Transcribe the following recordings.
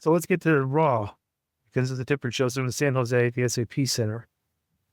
So let's get to Raw because it's a different show. So in San Jose at the SAP Center.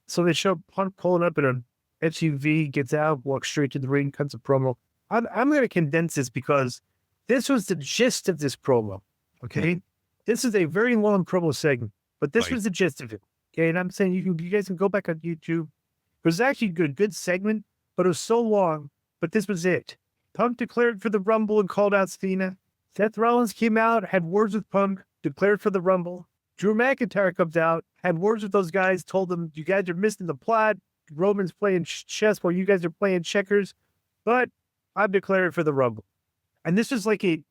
So they show Punk pulling up in an SUV, gets out, walks straight to the ring, cuts a promo. I'm going to condense this because this was the gist of this promo. Okay. This is a very long promo segment, but this was the gist of it. Okay. And I'm saying you guys can go back on YouTube. It was actually a good segment, but it was so long, but this was it. Punk declared for the Rumble and called out Cena. Seth Rollins came out, had words with Punk, declared for the Rumble. Drew McIntyre comes out, had words with those guys, told them, you guys are missing the plot. Roman's playing chess while you guys are playing checkers, but I'm declared for the Rumble. And this was it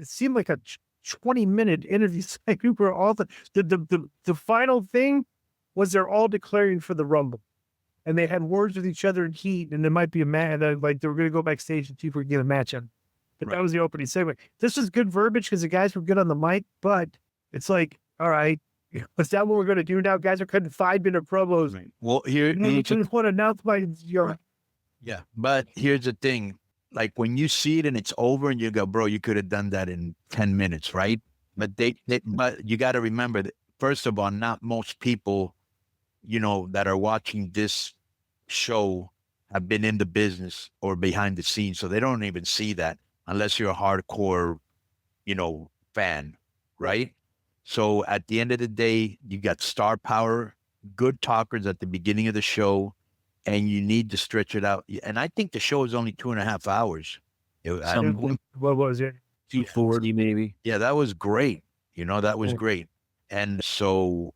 seemed like a 20-minute interview segment where all the final thing was they're all declaring for the Rumble. And they had words with each other in heat, and there might be a match, like they were going to go backstage and people were going to get a match on. But that was the opening segment. This was good verbiage because the guys were good on the mic, but it's like, all right, is that what we're going to do now? Guys are cutting 5-minute promos. Right. Well, here, just want to announce yeah, but here's the thing. Like when you see it and it's over and you go, bro, you could have done that in 10 minutes, right? But but you got to remember that, first of all, not most people, that are watching this show have been in the business or behind the scenes. So they don't even see that unless you're a hardcore, fan, right? So at the end of the day, you got star power, good talkers at the beginning of the show, and you need to stretch it out. And I think the show is only 2.5 hours. What was it? 240 maybe. Yeah, that was great. That was great. And so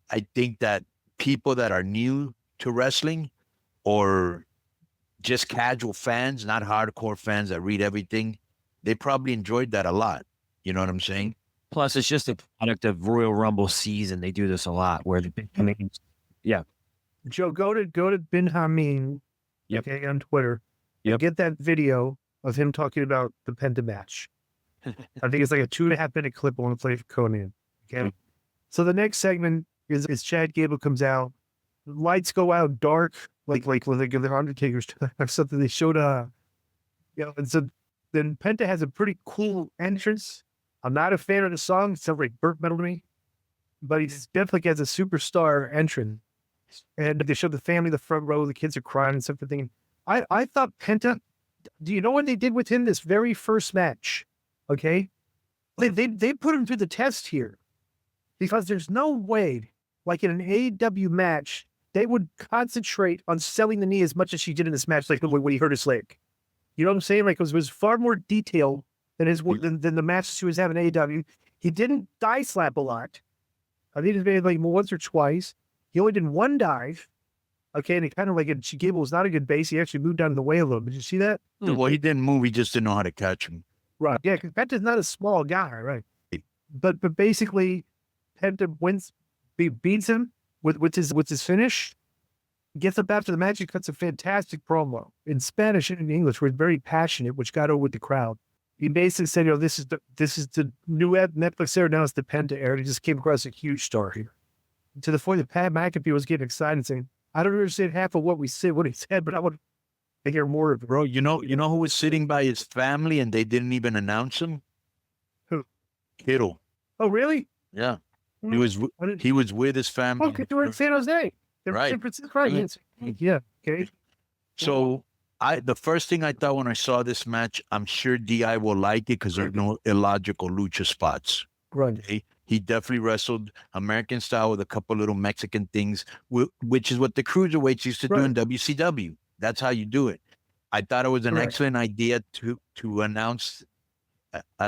I think that people that are new to wrestling or just casual fans, not hardcore fans that read everything, they probably enjoyed that a lot. You know what I'm saying? Plus, it's just a product of Royal Rumble season. They do this a lot where Joe, go to Ben Hameen, okay, on Twitter. Get that video of him talking about the Penta match. I think it's like a 2.5-minute clip I want to play for Konnan. Okay. So the next segment is Chad Gable comes out. The lights go out dark, like when they give their Undertakers or something. They showed and so then Penta has a pretty cool entrance. I'm not a fan of the song. It sounds like burnt metal to me, but he's definitely has a superstar entrance. And they show the family, the front row, the kids are crying and something. I thought Penta, do you know what they did with him this very first match? Okay. They put him through the test here because there's no way, like in an AEW match, they would concentrate on selling the knee as much as she did in this match, like when he hurt his leg. You know what I'm saying? Like it was far more detailed than the matches she was having in AEW. He didn't dive slap a lot. I think he made like once or twice. He only did one dive. Okay, and he kind of Gable was not a good base. He actually moved down the way a little bit. Did you see that? Well, he didn't move. He just didn't know how to catch him. Right. Yeah, because Penta's not a small guy, right? But basically, Penta beats him with his finish. Gets up after the match. He cuts a fantastic promo in Spanish and in English. We're very passionate, which got over with the crowd. He basically said, this is the new Netflix era. Now it's the Penta era. He just came across a huge star here. To the point that Pat McAfee was getting excited and saying, I don't understand half of what he said, but I want to hear more of it. Bro, you know who was sitting by his family and they didn't even announce him? Who? Kittle. Oh, really? Yeah. He was with his family. Okay, they were in San Jose. Right. San Francisco, right. Yeah. Okay. So the first thing I thought when I saw this match, I'm sure DI will like it because there are no illogical lucha spots. Right. Okay? He definitely wrestled American style with a couple little Mexican things, which is what the cruiserweights used to do in WCW. That's how you do it. I thought it was an excellent idea to announce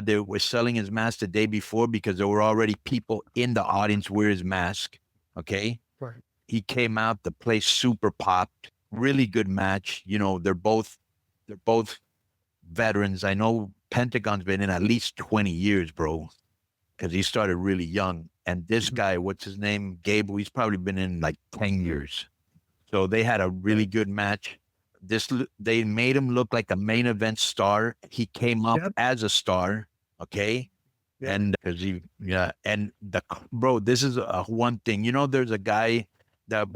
they were selling his mask the day before because there were already people in the audience wear his mask. Okay. Right. He came out, the place super popped. Really good match. They're both veterans. I know Pentagon's been in at least 20 years, bro, because he started really young. And this guy, what's his name? Gable, he's probably been in like 10 years. So they had a really good match. They made him look like a main event star. He came up as a star. Okay. Yep. And bro, this is one thing, there's a guy that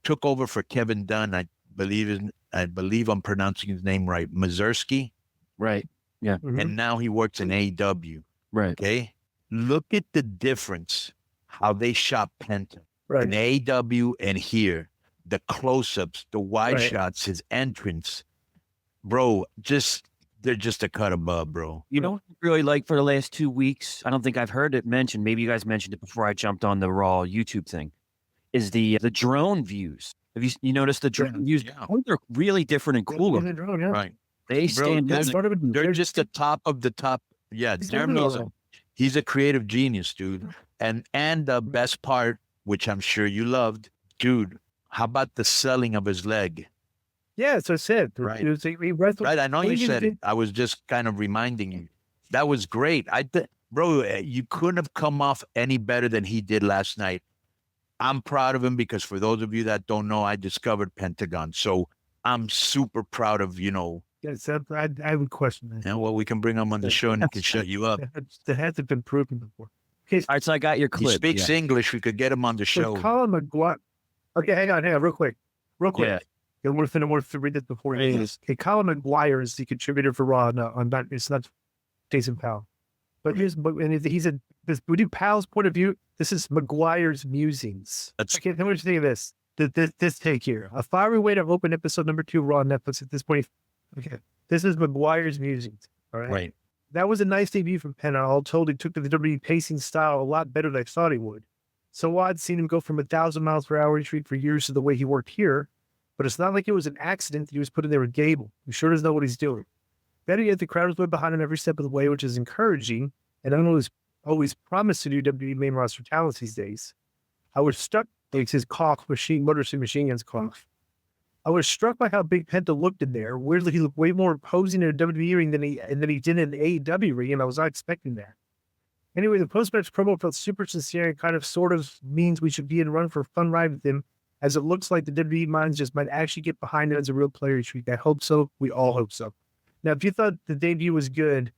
took over for Kevin Dunn. I believe I'm pronouncing his name right. Mazursky. Right. Yeah. Mm-hmm. And now he works in AEW. Right. Okay. Look at the difference, how they shot Penta Right. in AEW and here. The close-ups, the wide Right. shots, his entrance. Bro, they're just a cut above, bro. You know what I really like for the last 2 weeks? I don't think I've heard it mentioned. Maybe you guys mentioned it before I jumped on the Raw YouTube thing. Is the drone views? Have you noticed the drone views? Yeah. Oh, they're really different and cooler. Yeah. Right. They Bro, stand out. they're just the top of the top. Yeah, Jeremy's he's a creative genius, dude. And the best part, which I'm sure you loved, dude, how about the selling of his leg? Yeah, so I said. Right. He wrestled. Right, I know you said it. I was just kind of reminding you. That was great. Bro, you couldn't have come off any better than he did last night. I'm proud of him because for those of you that don't know, I discovered Pentagon. So I'm super proud of, Yes, I would question that. Yeah, well, we can bring him on the show and he can shut you up. That hasn't been proven before. Okay, All right, so I got your He clip. speaks English. We could get him on the show. so Colin McGuire. Okay, hang on, real quick. Yeah. I want to read this before. Okay, Colin McGuire is the contributor for Raw. It's not Jason Powell. But we do Powell's point of view. This is McGuire's musings. Okay, then what do you think of this? This take here. A fiery way to open episode number 2 Raw on Netflix at this point. Okay, this is McGuire's musings. All right. Right. That was a nice debut from Penn. All told, he took to the WWE pacing style a lot better than I thought he would. So I'd seen him go from 1,000 miles per hour retreat for years to the way he worked here. But it's not like it was an accident that he was put in there with Gable. He sure doesn't know what he's doing. Better yet, the crowd was way behind him every step of the way, which is encouraging. And I know he's always promised to do WWE main roster talents these days. I was struck by his cough, Motor City Machine Gun's cough. I was struck by how big Penta looked in there. Weirdly, he looked way more imposing in a WWE ring than he did in an AEW ring, and I was not expecting that. Anyway, the post-match promo felt super sincere and kind of sort of means we should be in run for a fun ride with him, as it looks like the WWE minds just might actually get behind it as a real player retreat. I hope so. We all hope so. Now, if you thought the debut was good,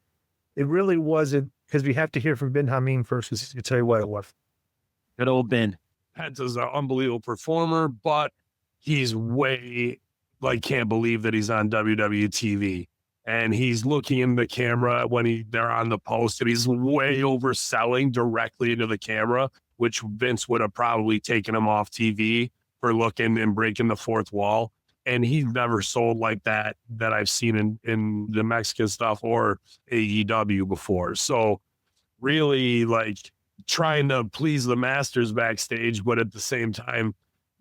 it really wasn't, because we have to hear from Ben Hameen first, because he'll tell you what it was. Good old Ben. Penta's an unbelievable performer, but he's can't believe that he's on WWE TV. And he's looking in the camera when they're on the post, and he's way overselling directly into the camera, which Vince would have probably taken him off TV for looking and breaking the fourth wall. And he's never sold like that I've seen in the Mexican stuff or AEW before. So really trying to please the masters backstage, but at the same time,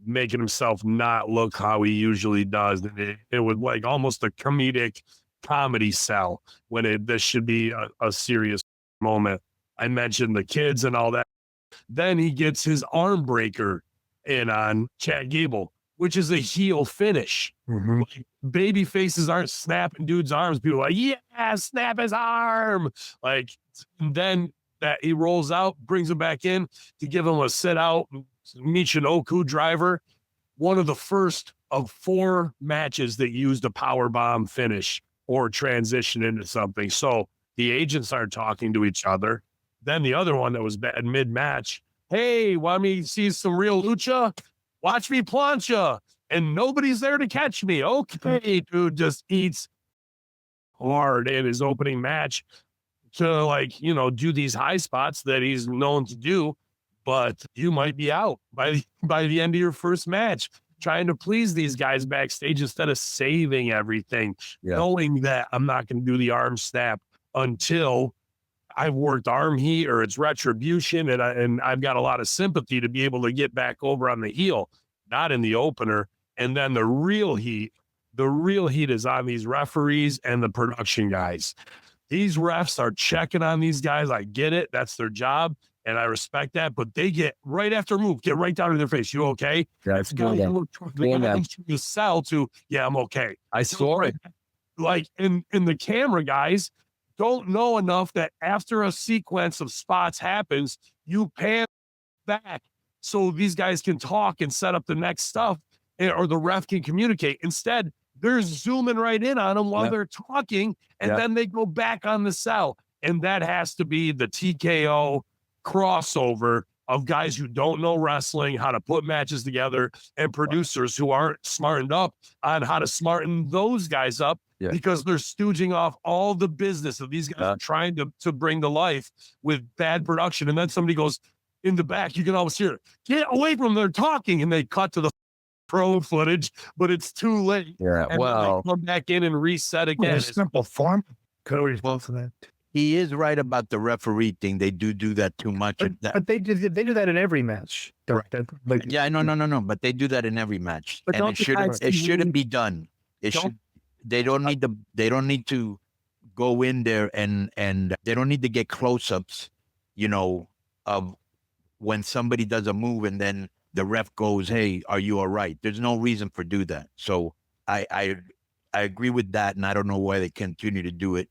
making himself not look how he usually does. And it was like almost a comedy sell when this should be a serious moment. I mentioned the kids and all that. Then he gets his arm breaker in on Chad Gable, which is a heel finish. Mm-hmm. Baby faces aren't snapping dudes' arms. People are like, yeah, snap his arm. Then that he rolls out, brings him back in to give him a sit out Michinoku driver. One of the first of 4 matches that used a power bomb finish or transition into something. So the agents aren't talking to each other. Then the other one that was bad mid-match, hey, want me to see some real lucha? Watch me plancha. And nobody's there to catch me. Okay, dude just eats hard in his opening match to do these high spots that he's known to do. But you might be out by the end of your first match, trying to please these guys backstage instead of saving everything, knowing that I'm not going to do the arm snap until I've worked arm heat or it's retribution, and I've got a lot of sympathy to be able to get back over on the heel, not in the opener. And then the real heat is on these referees and the production guys. These refs are checking on these guys. I get it. That's their job. And I respect that, but they get right after a move, get right down in their face. You okay? That's good. You sell to, yeah, I'm okay. I saw it. In the camera guys don't know enough that after a sequence of spots happens, you pan back so these guys can talk and set up the next stuff, or the ref can communicate. Instead, they're zooming right in on them while they're talking, and then they go back on the cell. And that has to be the TKO crossover of guys who don't know wrestling, how to put matches together, and producers who aren't smartened up on how to smarten those guys up because they're stooging off all the business of these guys are trying to bring to life with bad production. And then somebody goes in the back, you can always hear, get away from them, they're talking, and they cut to the pro footage, but it's too late. Yeah, and well, come back in and reset again. Simple form. Cody's well for that. He is right about the referee thing. They do that too much. But they do that in every match. Right. Yeah, no. But they do that in every match, but and it shouldn't be done. They don't need to go in there and they don't need to get close-ups, of when somebody does a move and then the ref goes, "Hey, are you all right?" There's no reason for do that. So I agree with that, and I don't know why they continue to do it.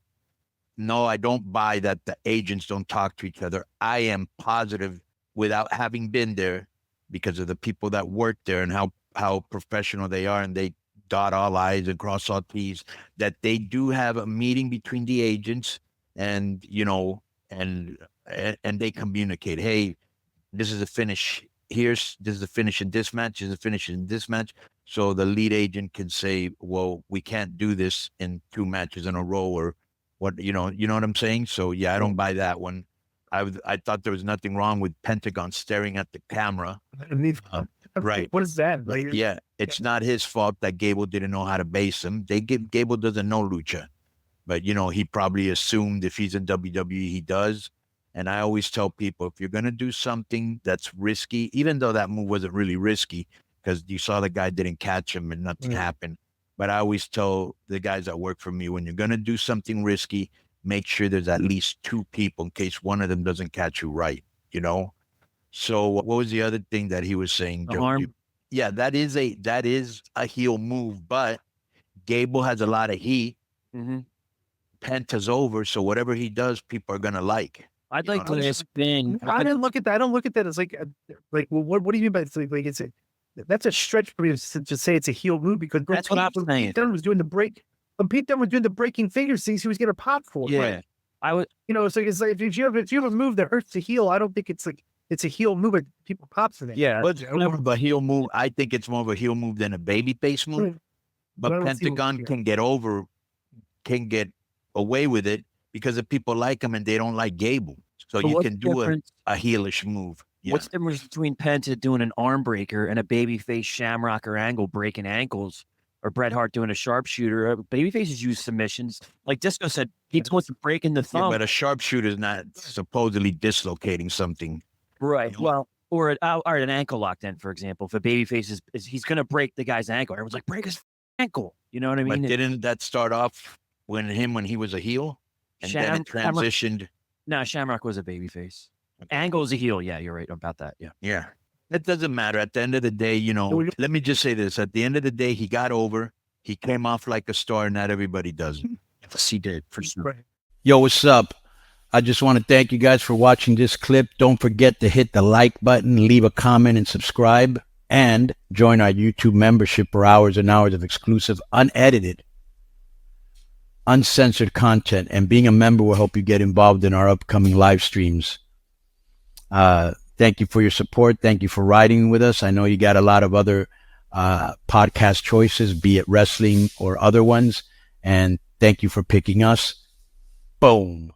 No, I don't buy that the agents don't talk to each other. I am positive, without having been there, because of the people that work there and how professional they are, and they dot all I's and cross all T's, that they do have a meeting between the agents and, and they communicate, hey, this is a finish. This is the finish in this match. This is the finish in this match. So the lead agent can say, well, we can't do this in 2 matches in a row, or what, you know what I'm saying? So yeah, I don't buy that one. I thought there was nothing wrong with Pentagon staring at the camera. Right. What is that? Like, yeah, it's not his fault that Gable didn't know how to base him. Gable doesn't know lucha, but he probably assumed if he's in WWE, he does. And I always tell people, if you're going to do something that's risky, even though that move wasn't really risky because you saw the guy didn't catch him and nothing happened. But I always tell the guys that work for me, when you're going to do something risky, make sure there's at least 2 people in case one of them doesn't catch you right, So what was the other thing that he was saying? The arm. Yeah, that is a heel move, but Gable has a lot of heat. Mm-hmm. Penta's over, so whatever he does, people are going to like. I'd like to spin. I didn't look at that. I don't look at that as like, well, what do you mean by that's a stretch for me to say it's a heel move, because that's what I'm saying. Pete Dunne was doing the break. When Pete Dunne was doing the breaking fingers things, he was getting a pop for it. Yeah, right? I would. So it's like if you have a move that hurts the heel, I don't think it's a heel move, but people pop for that. Yeah, but more of a heel move. I think it's more of a heel move than a babyface move. Right. But Pentagon can get away with it because if people like him and they don't like Gable. So you can do a heelish move. Yeah. What's the difference between Penta doing an arm breaker and a babyface Shamrock or Angle breaking ankles, or Bret Hart doing a sharpshooter? Babyfaces use submissions. Like Disco said, people with breaking the thumb. Yeah, but a sharpshooter is not supposedly dislocating something. Right. Well, or an ankle lock then, for example. If a babyface he's going to break the guy's ankle, everyone's like, break his ankle. You know what I mean? But didn't that start off when he was a heel? And then it transitioned. No, Shamrock was a babyface. Okay. Angle's a heel. Yeah, you're right about that. Yeah. Yeah. It doesn't matter. At the end of the day, let me just say this. At the end of the day, he got over. He came off like a star. Not everybody does it. Yes, he did, for sure. Right. Yo, what's up? I just want to thank you guys for watching this clip. Don't forget to hit the like button, leave a comment, and subscribe. And join our YouTube membership for hours and hours of exclusive, unedited, uncensored content. And being a member will help you get involved in our upcoming live streams. Thank you for your support. Thank you for riding with us. I know you got a lot of other podcast choices, be it wrestling or other ones. And thank you for picking us. Boom.